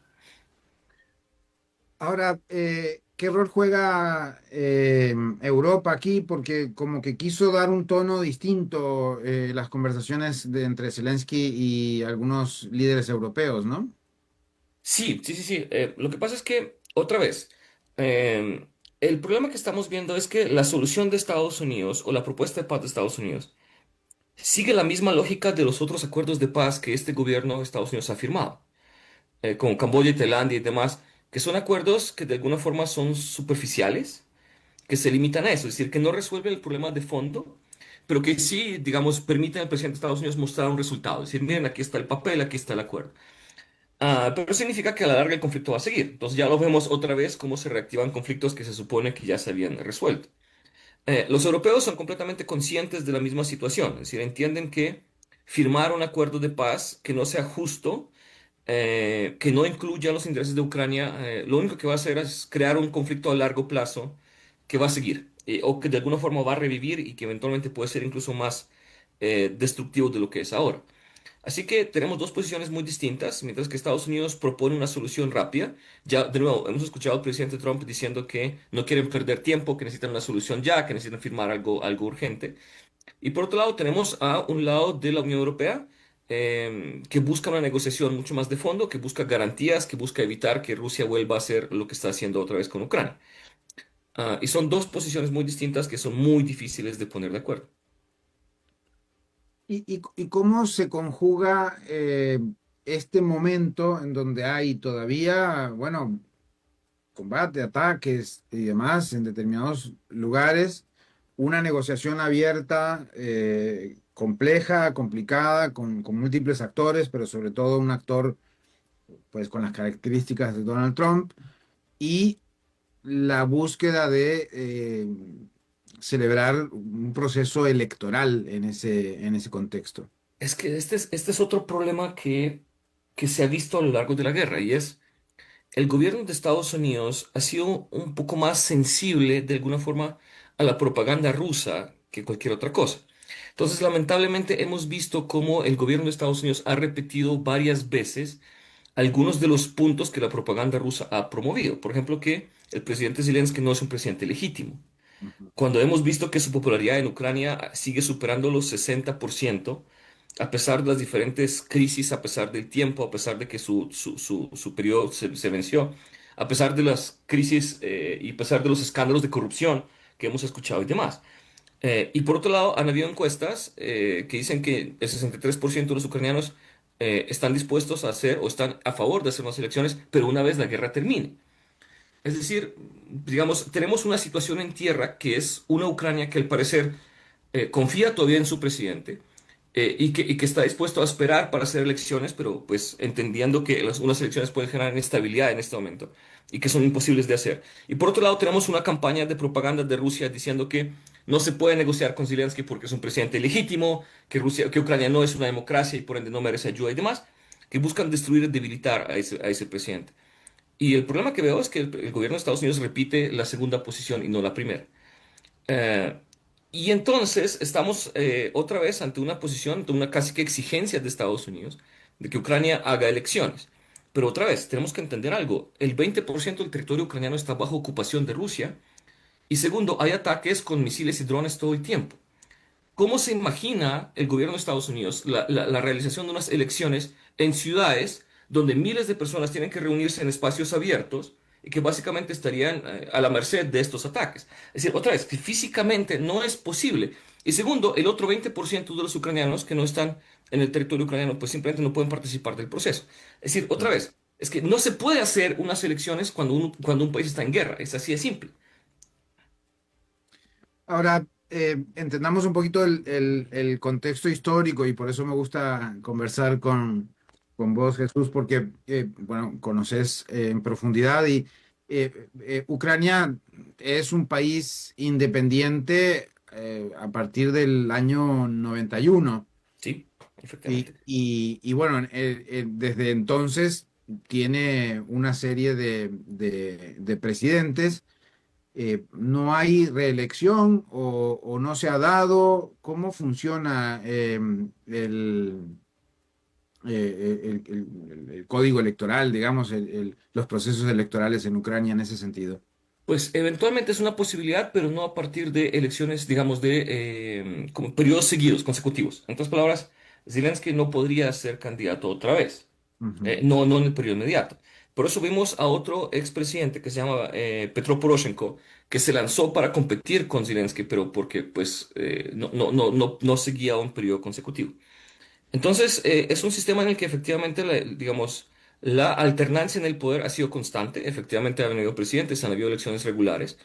Ahora, ¿qué rol juega Europa aquí? Porque como que quiso dar un tono distinto las conversaciones entre Zelensky y algunos líderes europeos, ¿no? Sí, sí, sí, sí. Lo que pasa es que, otra vez, el problema que estamos viendo es que la solución de Estados Unidos o la propuesta de paz de Estados Unidos sigue la misma lógica de los otros acuerdos de paz que este gobierno de Estados Unidos ha firmado, con Camboya y Tailandia y demás, que son acuerdos que de alguna forma son superficiales, que se limitan a eso, es decir, que no resuelven el problema de fondo, pero que sí, digamos, permiten al presidente de Estados Unidos mostrar un resultado, es decir, miren, aquí está el papel, aquí está el acuerdo. Pero significa que a la larga el conflicto va a seguir. Entonces ya lo vemos otra vez cómo se reactivan conflictos que se supone que ya se habían resuelto. Los europeos son completamente conscientes de la misma situación, es decir, entienden que firmar un acuerdo de paz que no sea justo, que no incluya los intereses de Ucrania, lo único que va a hacer es crear un conflicto a largo plazo que va a seguir. o que de alguna forma va a revivir y que eventualmente puede ser incluso más destructivo de lo que es ahora. Así que tenemos dos posiciones muy distintas, mientras que Estados Unidos propone una solución rápida. Ya, de nuevo, hemos escuchado al presidente Trump diciendo que no quieren perder tiempo, que necesitan una solución ya, que necesitan firmar algo urgente. Y por otro lado, tenemos a un lado de la Unión Europea que busca una negociación mucho más de fondo, que busca garantías, que busca evitar que Rusia vuelva a hacer lo que está haciendo otra vez con Ucrania. Y son dos posiciones muy distintas que son muy difíciles de poner de acuerdo. Y cómo se conjuga este momento en donde hay todavía, bueno, combate, ataques y demás en determinados lugares, una negociación abierta, compleja, complicada, con múltiples actores, pero sobre todo un actor pues con las características de Donald Trump y la búsqueda de celebrar un proceso electoral en ese contexto. Es que este es otro problema que se ha visto a lo largo de la guerra y es el gobierno de Estados Unidos ha sido un poco más sensible de alguna forma a la propaganda rusa que cualquier otra cosa. Entonces, lamentablemente, hemos visto cómo el gobierno de Estados Unidos ha repetido varias veces algunos de los puntos que la propaganda rusa ha promovido. Por ejemplo, que el presidente Zelensky no es un presidente legítimo. Ujú. Cuando hemos visto que su popularidad en Ucrania sigue superando los 60%, a pesar de las diferentes crisis, a pesar del tiempo, a pesar de que su periodo se venció, a pesar de las crisis y a pesar de los escándalos de corrupción que hemos escuchado y demás. Y por otro lado, han habido encuestas que dicen que el 63% de los ucranianos están dispuestos a hacer o están a favor de hacer unas elecciones, pero una vez la guerra termine. Es decir, digamos, tenemos una situación en tierra que es una Ucrania que al parecer confía todavía en su presidente y que está dispuesto a esperar para hacer elecciones, pero pues entendiendo que unas elecciones pueden generar inestabilidad en este momento y que son imposibles de hacer. Y por otro lado, tenemos una campaña de propaganda de Rusia diciendo que no se puede negociar con Zelensky porque es un presidente ilegítimo, que Ucrania no es una democracia y por ende no merece ayuda y demás, que buscan destruir y debilitar a ese presidente. Y el problema que veo es que el gobierno de Estados Unidos repite la segunda posición y no la primera. Eh, y entonces estamos otra vez ante una posición, de una casi que exigencia de Estados Unidos de que Ucrania haga elecciones. Pero otra vez, tenemos que entender algo. El 20% del territorio ucraniano está bajo ocupación de Rusia. Y segundo, hay ataques con misiles y drones todo el tiempo. ¿Cómo se imagina el gobierno de Estados Unidos la realización de unas elecciones en ciudades donde miles de personas tienen que reunirse en espacios abiertos y que básicamente estarían a la merced de estos ataques? Es decir, otra vez, que físicamente no es posible. Y segundo, el otro 20% de los ucranianos que no están en el territorio ucraniano, pues simplemente no pueden participar del proceso. Es decir, otra vez, es que no se puede hacer unas elecciones cuando un país está en guerra. Es así de simple. Ahora, entendamos un poquito el contexto histórico y por eso me gusta conversar con vos, Jesús, porque, bueno, conoces en profundidad y Ucrania es un país independiente a partir del año 91 Sí, y, efectivamente. y bueno, desde entonces tiene una serie de presidentes. No hay reelección o no se ha dado. ¿Cómo funciona el código electoral, digamos, los procesos electorales en Ucrania en ese sentido? Pues eventualmente es una posibilidad, pero no a partir de elecciones, digamos, de como periodos seguidos, consecutivos. En otras palabras, Zelensky no podría ser candidato otra vez. Ujú. No en el periodo inmediato. Por eso vimos a otro expresidente que se llama Petro Poroshenko, que se lanzó para competir con Zelensky, pero porque pues no seguía un periodo consecutivo. Entonces, es un sistema en el que efectivamente, digamos, la alternancia en el poder ha sido constante. Efectivamente, han habido presidentes, han habido elecciones regulares.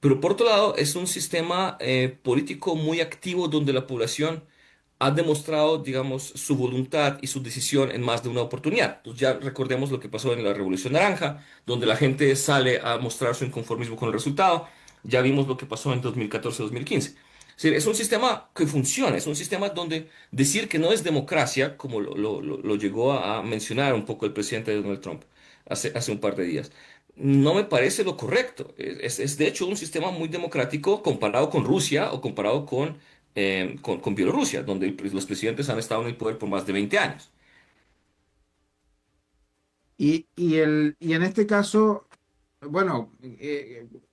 Pero por otro lado, es un sistema político muy activo donde la población ha demostrado, digamos, su voluntad y su decisión en más de una oportunidad. Pues ya recordemos lo que pasó en la Revolución Naranja, donde la gente sale a mostrar su inconformismo con el resultado. Ya vimos lo que pasó en 2014-2015. Es decir, es un sistema que funciona, es un sistema donde decir que no es democracia, como lo llegó a mencionar un poco el presidente Donald Trump hace un par de días, no me parece lo correcto. Es de hecho un sistema muy democrático comparado con Rusia o comparado con Bielorrusia, donde los presidentes han estado en el poder por más de 20 años. Y en este caso, bueno,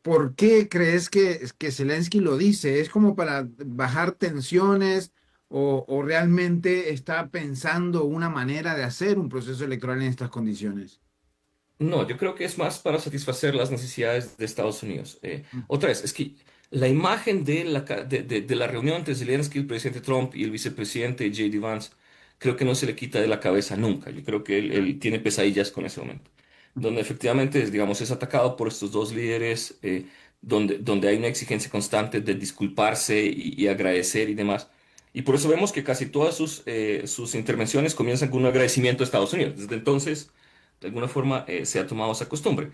¿por qué crees que Zelensky lo dice? ¿Es como para bajar tensiones o realmente está pensando una manera de hacer un proceso electoral en estas condiciones? No, yo creo que es más para satisfacer las necesidades de Estados Unidos. Otra vez, es que la imagen de la reunión entre Zelensky, el presidente Trump y el vicepresidente J.D. Vance, creo que no se le quita de la cabeza nunca. Yo creo que él tiene pesadillas con ese momento, donde efectivamente, digamos, es atacado por estos dos líderes, donde hay una exigencia constante de disculparse y agradecer y demás. Y por eso vemos que casi todas sus intervenciones comienzan con un agradecimiento a Estados Unidos. Desde entonces de alguna forma se ha tomado esa costumbre.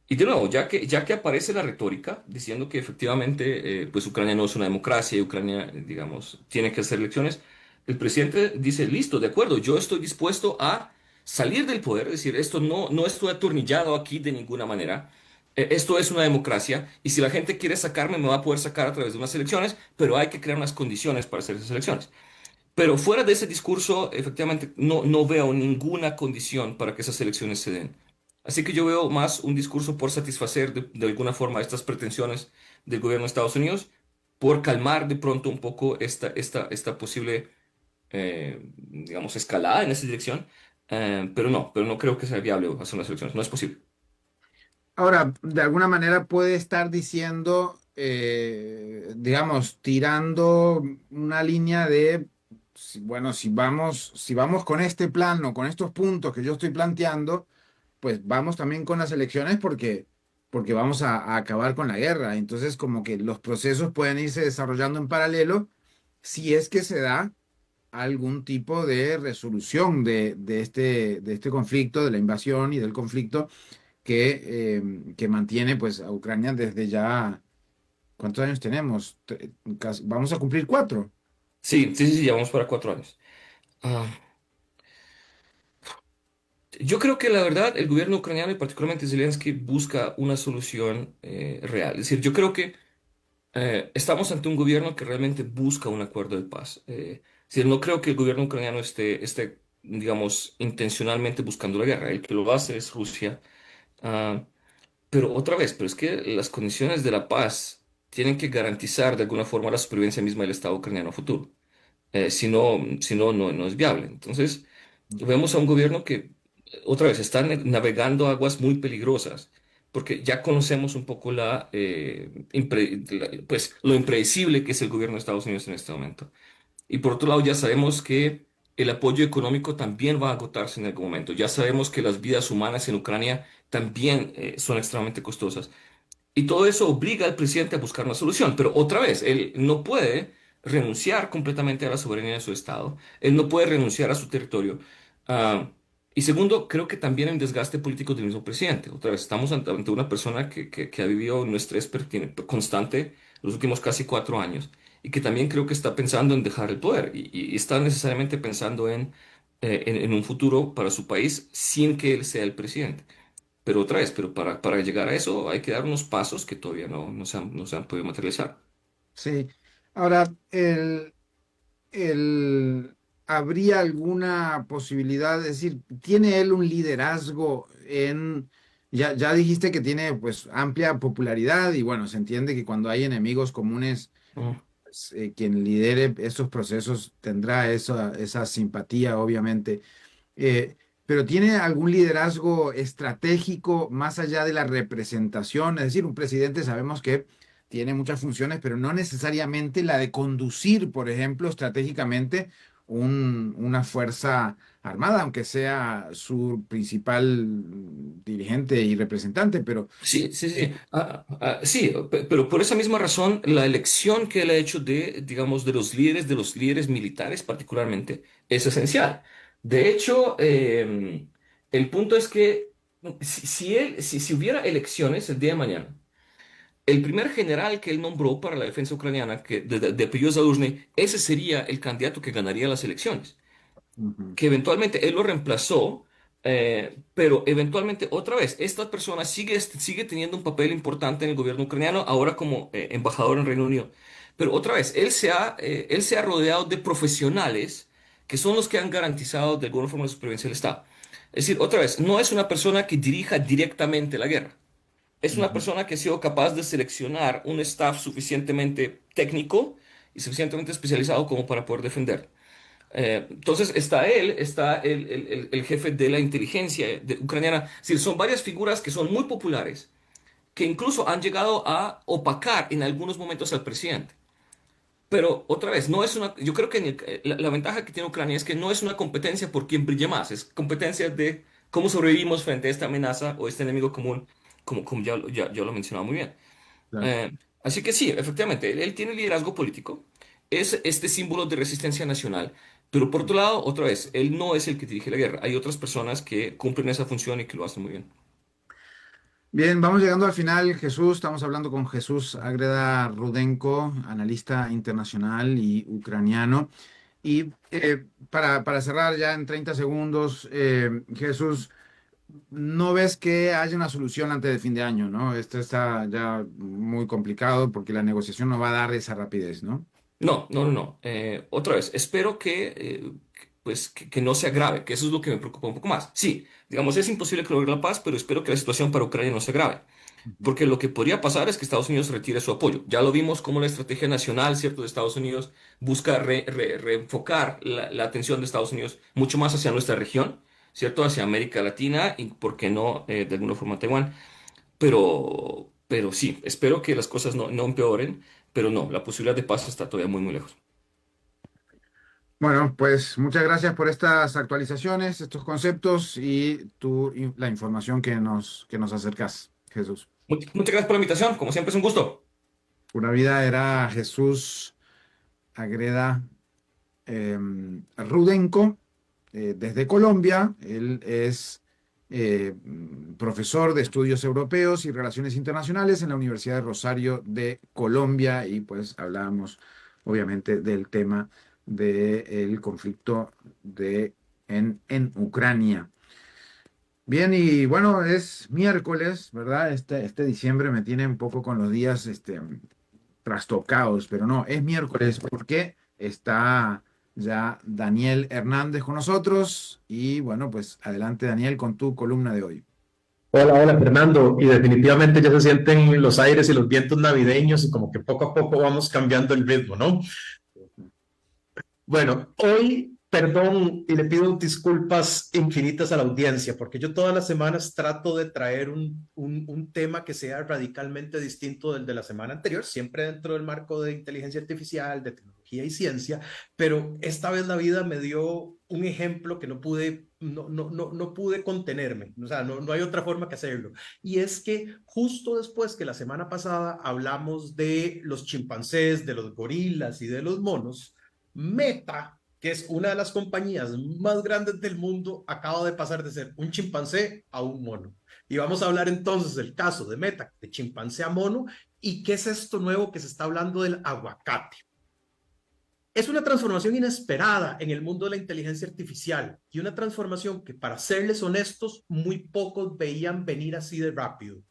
Y de nuevo, ya que aparece la retórica diciendo que efectivamente pues Ucrania no es una democracia y Ucrania, digamos, tiene que hacer elecciones, el presidente dice, listo, de acuerdo, yo estoy dispuesto a salir del poder, es decir, esto no estoy atornillado aquí de ninguna manera. Esto es una democracia y si la gente quiere sacarme, me va a poder sacar a través de unas elecciones, pero hay que crear unas condiciones para hacer esas elecciones. Pero fuera de ese discurso, efectivamente, no veo ninguna condición para que esas elecciones se den. Así que yo veo más un discurso por satisfacer de alguna forma estas pretensiones del gobierno de Estados Unidos, por calmar de pronto un poco esta posible, digamos, escalada en esa dirección. Pero no creo que sea viable hacer unas elecciones. No es posible. Ahora, de alguna manera puede estar diciendo, digamos, tirando una línea de, bueno, si vamos con este plan o con estos puntos que yo estoy planteando, pues vamos también con las elecciones porque vamos a acabar con la guerra. Entonces, como que los procesos pueden irse desarrollando en paralelo si es que se da algún tipo de resolución de este conflicto, de la invasión y del conflicto que mantiene pues a Ucrania desde ya, ¿cuántos años tenemos? Vamos a cumplir 4. Sí, sí, sí, sí, ya vamos para 4 años. Ah, yo creo que la verdad el gobierno ucraniano y particularmente Zelensky busca una solución real. Es decir, yo creo que estamos ante un gobierno que realmente busca un acuerdo de paz. Es decir, no creo que el gobierno ucraniano esté, digamos, intencionalmente buscando la guerra. El que lo hace es Rusia. Ah, pero otra vez, pero es que las condiciones de la paz tienen que garantizar de alguna forma la supervivencia misma del Estado ucraniano a futuro. Si no es viable. Entonces, vemos a un gobierno que, otra vez, está navegando aguas muy peligrosas, porque ya conocemos un poco pues, lo impredecible que es el gobierno de Estados Unidos en este momento. Y por otro lado, ya sabemos que el apoyo económico también va a agotarse en algún momento. Ya sabemos que las vidas humanas en Ucrania también son extremadamente costosas. Y todo eso obliga al presidente a buscar una solución. Pero otra vez, él no puede renunciar completamente a la soberanía de su Estado. Él no puede renunciar a su territorio. Ah, y segundo, creo que también hay un desgaste político del mismo presidente. Otra vez, estamos ante una persona que ha vivido un estrés constante los últimos casi 4 años y que también creo que está pensando en dejar el poder y está necesariamente pensando en un futuro para su país sin que él sea el presidente. Pero otra vez, pero para llegar a eso hay que dar unos pasos que todavía no se han podido materializar. Sí. Ahora, ¿habría alguna posibilidad? Es decir, ¿tiene él un liderazgo ya dijiste que tiene pues amplia popularidad y bueno, se entiende que cuando hay enemigos comunes, Mm. pues, quien lidere esos procesos tendrá esa simpatía, obviamente. Pero ¿tiene algún liderazgo estratégico más allá de la representación? Es decir, un presidente sabemos que tiene muchas funciones, pero no necesariamente la de conducir, por ejemplo, estratégicamente una fuerza armada, aunque sea su principal dirigente y representante, pero Sí, sí, sí. eh, Sí, pero por esa misma razón, la elección que él ha hecho digamos, de los líderes militares particularmente, es esencial. De hecho, el punto es que si hubiera elecciones el día de mañana, el primer general que él nombró para la defensa ucraniana, de apellido Zaluzhny, ese sería el candidato que ganaría las elecciones ujú, que eventualmente él lo reemplazó Pero eventualmente, otra vez, esta persona sigue teniendo un papel importante en el gobierno ucraniano, ahora como embajador en Reino Unido. Pero otra vez, él se ha rodeado de profesionales que son los que han garantizado de alguna forma la supervivencia del Estado. Es decir, otra vez, no es una persona que dirija directamente la guerra. Es una Ujú. persona que ha sido capaz de seleccionar un staff suficientemente técnico y suficientemente especializado como para poder defender. Entonces está él, está el jefe de la inteligencia ucraniana. Es decir, son varias figuras que son muy populares, que incluso han llegado a opacar en algunos momentos al presidente. Pero otra vez, no es una, yo creo que la ventaja que tiene Ucrania es que no es una competencia por quién brille más, es competencia de cómo sobrevivimos frente a esta amenaza o este enemigo común, como ya lo mencionaba muy bien. Claro. Eh, Así que sí, efectivamente, él tiene liderazgo político, es este símbolo de resistencia nacional, pero por otro lado, otra vez, él no es el que dirige la guerra, hay otras personas que cumplen esa función y que lo hacen muy bien. Bien, vamos llegando al final, Jesús. Estamos hablando con Jesús Ágreda Rudenko, analista internacional y ucraniano. Y para cerrar ya en 30 segundos, Jesús, no ves que haya una solución antes del fin de año, ¿no? Esto está ya muy complicado porque la negociación no va a dar esa rapidez, ¿no? No, no, no, no. Otra vez, espero que no se agrave, que eso es lo que me preocupa un poco más. Sí, digamos, es imposible que logre la paz, pero espero que la situación para Ucrania no se agrave. Ujú. Porque lo que podría pasar es que Estados Unidos retire su apoyo. Ya lo vimos como la estrategia nacional, ¿cierto?, de Estados Unidos busca reenfocar la atención de Estados Unidos mucho más hacia nuestra región, ¿cierto?, hacia América Latina y, ¿por qué no, de alguna forma, Taiwán? Pero sí, espero que las cosas no empeoren, pero no, la posibilidad de paz está todavía muy, muy lejos. Bueno, pues muchas gracias por estas actualizaciones, estos conceptos y la información que nos acercas, Jesús. Muchas gracias por la invitación, como siempre es un gusto. Pura vida era Jesús Agreda Rudenko, desde Colombia. Él es profesor de estudios europeos y relaciones internacionales en la Universidad de Rosario de Colombia y pues hablábamos obviamente del tema del conflicto en Ucrania. Bien, y bueno, es miércoles, ¿verdad? Este diciembre me tiene un poco con los días trastocados, pero no, es miércoles porque está ya Daniel Hernández con nosotros y bueno, pues adelante Daniel con tu columna de hoy. Hola, hola Fernando, y definitivamente ya se sienten los aires y los vientos navideños y como que poco a poco vamos cambiando el ritmo, ¿no? Bueno, hoy, perdón, y le pido disculpas infinitas a la audiencia, porque yo todas las semanas trato de traer un tema que sea radicalmente distinto del de la semana anterior, siempre dentro del marco de inteligencia artificial, de tecnología y ciencia, pero esta vez la vida me dio un ejemplo que no pude contenerme, o sea, no hay otra forma que hacerlo. Y es que justo después que la semana pasada hablamos de los chimpancés, de los gorilas y de los monos, Meta, que es una de las compañías más grandes del mundo, acaba de pasar de ser un chimpancé a un mono. Y vamos a hablar entonces del caso de Meta, de chimpancé a mono, y qué es esto nuevo que se está hablando del aguacate. Es una transformación inesperada en el mundo de la inteligencia artificial y una transformación que, para serles honestos, muy pocos veían venir así de rápido.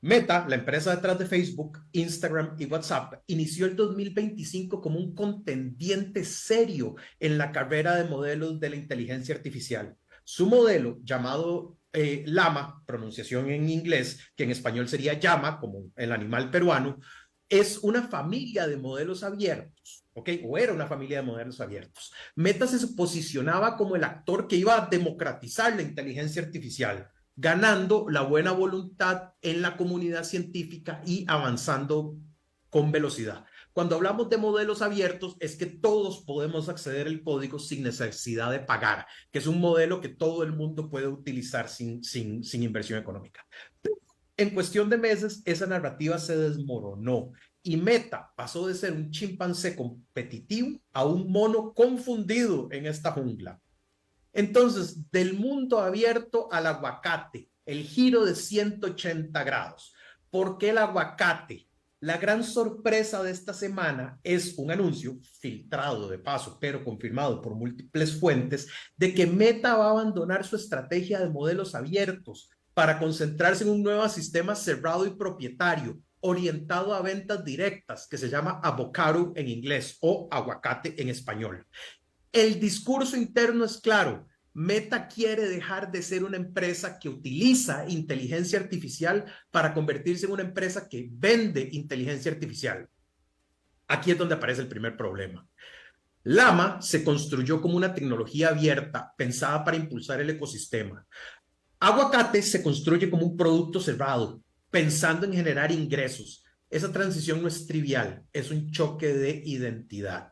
Meta, la empresa detrás de Facebook, Instagram y WhatsApp, inició el 2025 como un contendiente serio en la carrera de modelos de la inteligencia artificial. Su modelo, llamado Llama, pronunciación en inglés, que en español sería llama, como el animal peruano, es una familia de modelos abiertos, ¿ok? O era una familia de modelos abiertos. Meta se posicionaba como el actor que iba a democratizar la inteligencia artificial, ganando la buena voluntad en la comunidad científica y avanzando con velocidad. Cuando hablamos de modelos abiertos, es que todos podemos acceder al código sin necesidad de pagar, que es un modelo que todo el mundo puede utilizar sin inversión económica. En cuestión de meses, esa narrativa se desmoronó y Meta pasó de ser un chimpancé competitivo a un mono confundido en esta jungla. Entonces, del mundo abierto al aguacate, el giro de 180 grados. ¿Por qué el aguacate? La gran sorpresa de esta semana es un anuncio filtrado de paso, pero confirmado por múltiples fuentes, de que Meta va a abandonar su estrategia de modelos abiertos para concentrarse en un nuevo sistema cerrado y propietario, orientado a ventas directas, que se llama avocado en inglés o aguacate en español. El discurso interno es claro. Meta quiere dejar de ser una empresa que utiliza inteligencia artificial para convertirse en una empresa que vende inteligencia artificial. Aquí es donde aparece el primer problema. Llama se construyó como una tecnología abierta pensada para impulsar el ecosistema. Aguacate se construye como un producto cerrado, pensando en generar ingresos. Esa transición no es trivial, es un choque de identidad.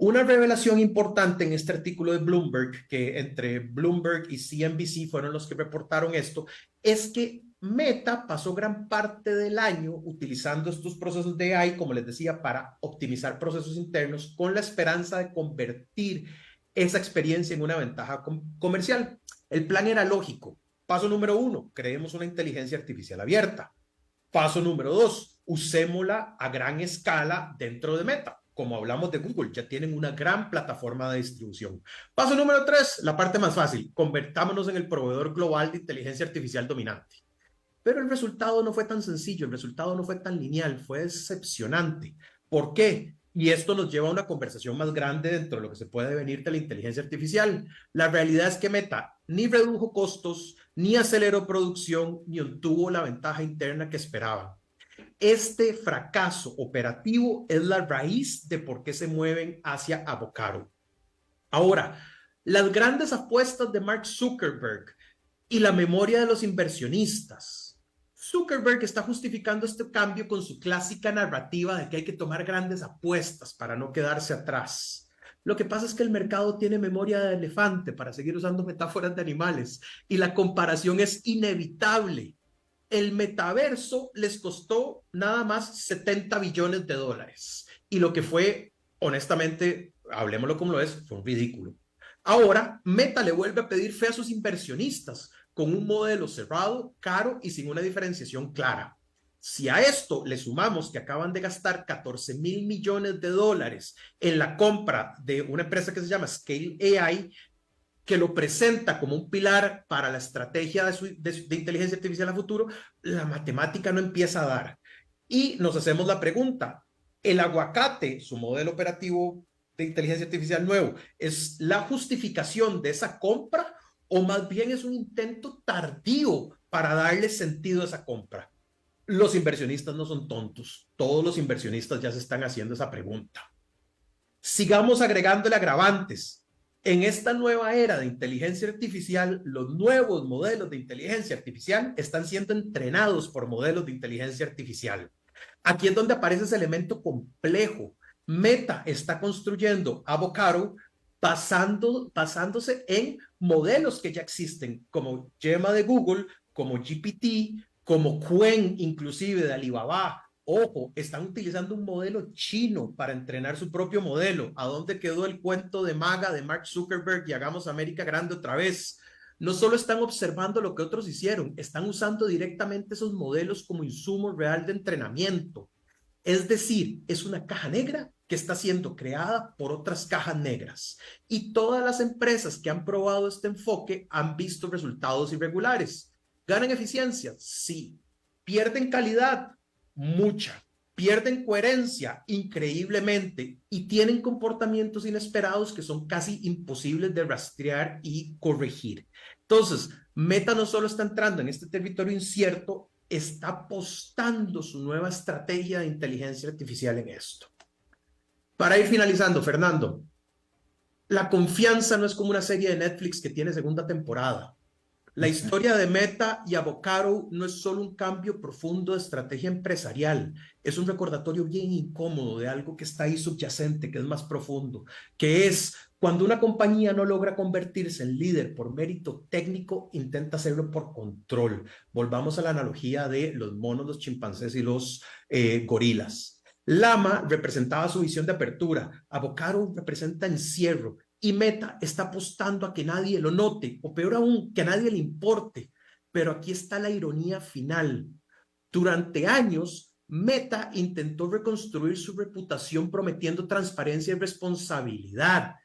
Una revelación importante en este artículo de Bloomberg, que entre Bloomberg y CNBC fueron los que reportaron esto, es que Meta pasó gran parte del año utilizando estos procesos de AI, como les decía, para optimizar procesos internos con la esperanza de convertir esa experiencia en una ventaja comercial. El plan era lógico. Paso número 1, creemos una inteligencia artificial abierta. Paso número 2, usémosla a gran escala dentro de Meta. Como hablamos de Google, ya tienen una gran plataforma de distribución. Paso número 3, la parte más fácil, convertámonos en el proveedor global de inteligencia artificial dominante. Pero el resultado no fue tan sencillo, el resultado no fue tan lineal, fue decepcionante. ¿Por qué? Y esto nos lleva a una conversación más grande dentro de lo que se puede venir de la inteligencia artificial. La realidad es que Meta ni redujo costos, ni aceleró producción, ni obtuvo la ventaja interna que esperaban. Este fracaso operativo es la raíz de por qué se mueven hacia avocado. Ahora, las grandes apuestas de Mark Zuckerberg y la memoria de los inversionistas. Zuckerberg está justificando este cambio con su clásica narrativa de que hay que tomar grandes apuestas para no quedarse atrás. Lo que pasa es que el mercado tiene memoria de elefante, para seguir usando metáforas de animales, y la comparación es inevitable. El metaverso les costó nada más $70 billones y lo que fue, honestamente, hablemoslo como lo es, fue un ridículo. Ahora, Meta le vuelve a pedir fe a sus inversionistas con un modelo cerrado, caro y sin una diferenciación clara. Si a esto le sumamos que acaban de gastar $14 mil millones en la compra de una empresa que se llama Scale AI, que lo presenta como un pilar para la estrategia de inteligencia artificial a futuro, la matemática no empieza a dar. Y nos hacemos la pregunta, ¿el aguacate, su modelo operativo de inteligencia artificial nuevo, es la justificación de esa compra o más bien es un intento tardío para darle sentido a esa compra? Los inversionistas no son tontos, todos los inversionistas ya se están haciendo esa pregunta. Sigamos agregándole agravantes. En esta nueva era de inteligencia artificial, los nuevos modelos de inteligencia artificial están siendo entrenados por modelos de inteligencia artificial. Aquí es donde aparece ese elemento complejo. Meta está construyendo avocado basándose en modelos que ya existen, como Gemma de Google, como GPT, como Qwen, inclusive de Alibaba. Ojo, están utilizando un modelo chino para entrenar su propio modelo. ¿A dónde quedó el cuento de MAGA de Mark Zuckerberg y hagamos América grande otra vez? No solo están observando lo que otros hicieron, están usando directamente esos modelos como insumo real de entrenamiento. Es decir, es una caja negra que está siendo creada por otras cajas negras. Y todas las empresas que han probado este enfoque han visto resultados irregulares. ¿Ganan eficiencia? Sí. ¿Pierden calidad? Mucha. Pierden coherencia increíblemente y tienen comportamientos inesperados que son casi imposibles de rastrear y corregir. Entonces, Meta no solo está entrando en este territorio incierto, está apostando su nueva estrategia de inteligencia artificial en esto. Para ir finalizando, Fernando, la confianza no es como una serie de Netflix que tiene segunda temporada. La historia de Meta y Avocado no es solo un cambio profundo de estrategia empresarial, es un recordatorio bien incómodo de algo que está ahí subyacente, que es más profundo, que es cuando una compañía no logra convertirse en líder por mérito técnico, intenta hacerlo por control. Volvamos a la analogía de los monos, los chimpancés y los gorilas. Llama representaba su visión de apertura, Avocado representa encierro. Y Meta está apostando a que nadie lo note, o peor aún, que a nadie le importe. Pero aquí está la ironía final. Durante años, Meta intentó reconstruir su reputación prometiendo transparencia y responsabilidad.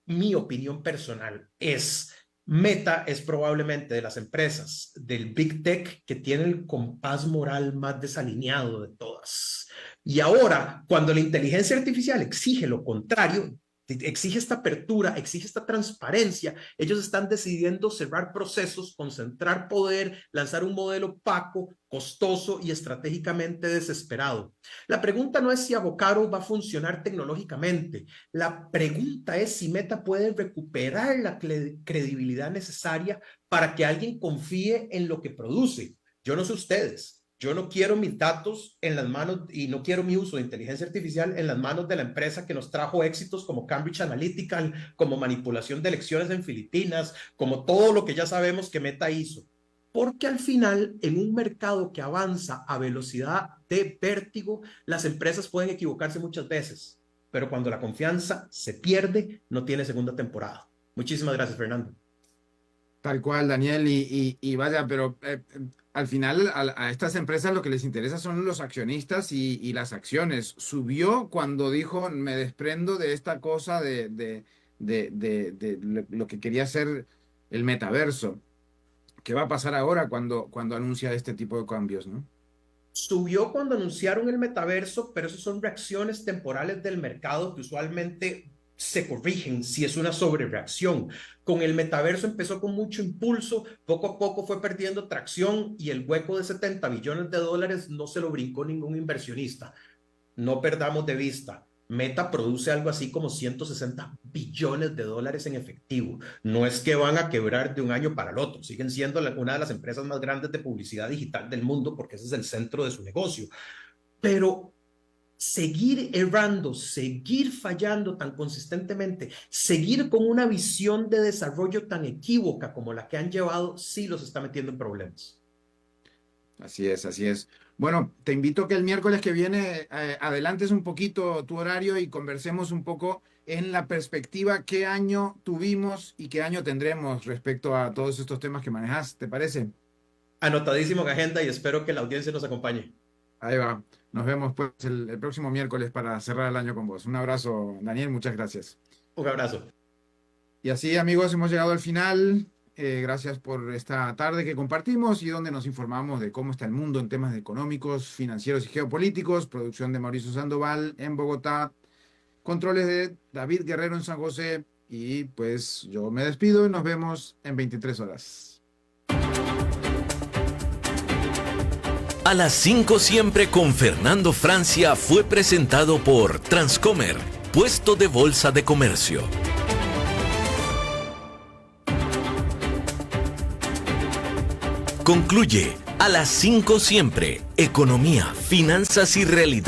Mi opinión personal es, Meta es probablemente de las empresas del Big Tech que tiene el compás moral más desalineado de todas. Y ahora, cuando la inteligencia artificial exige lo contrario, exige esta apertura, exige esta transparencia, ellos están decidiendo cerrar procesos, concentrar poder, lanzar un modelo opaco, costoso y estratégicamente desesperado. La pregunta no es si Avocado va a funcionar tecnológicamente. La pregunta es si Meta puede recuperar la credibilidad necesaria para que alguien confíe en lo que produce. Yo no sé ustedes. Yo no quiero mis datos en las manos y no quiero mi uso de inteligencia artificial en las manos de la empresa que nos trajo éxitos como Cambridge Analytica, como manipulación de elecciones en Filipinas, como todo lo que ya sabemos que Meta hizo. Porque al final, en un mercado que avanza a velocidad de vértigo, las empresas pueden equivocarse muchas veces, pero cuando la confianza se pierde, no tiene segunda temporada. Muchísimas gracias, Fernando. Tal cual, Daniel, y vaya, pero al final a estas empresas lo que les interesa son los accionistas y las acciones. Subió cuando dijo, me desprendo de esta cosa de lo que quería ser el metaverso. ¿Qué va a pasar ahora cuando anuncia este tipo de cambios, no? Subió cuando anunciaron el metaverso, pero esas son reacciones temporales del mercado que usualmente se corrigen si es una sobrereacción. Con el metaverso empezó con mucho impulso, poco a poco fue perdiendo tracción y el hueco de 70 billones de dólares no se lo brincó ningún inversionista. No perdamos de vista, Meta produce algo así como 160 billones de dólares en efectivo. No es que van a quebrar de un año para el otro, siguen siendo una de las empresas más grandes de publicidad digital del mundo porque ese es el centro de su negocio. Pero seguir errando, seguir fallando tan consistentemente, seguir con una visión de desarrollo tan equívoca como la que han llevado, sí los está metiendo en problemas. Así es, así es. Bueno, te invito a que el miércoles que viene adelantes un poquito tu horario y conversemos un poco en la perspectiva qué año tuvimos y qué año tendremos respecto a todos estos temas que manejas, ¿te parece? Anotadísimo en agenda y espero que la audiencia nos acompañe. Ahí va. Nos vemos pues el próximo miércoles para cerrar el año con vos. Un abrazo, Daniel, muchas gracias. Un abrazo. Y así, amigos, hemos llegado al final. Gracias por esta tarde que compartimos y donde nos informamos de cómo está el mundo en temas económicos, financieros y geopolíticos. Producción de Mauricio Sandoval en Bogotá. Controles de David Guerrero en San José. Y pues yo me despido y nos vemos en 23 horas. A las 5 siempre con Fernando Francia fue presentado por Transcomer, puesto de bolsa de comercio. Concluye A las 5 siempre, economía, finanzas y realidad.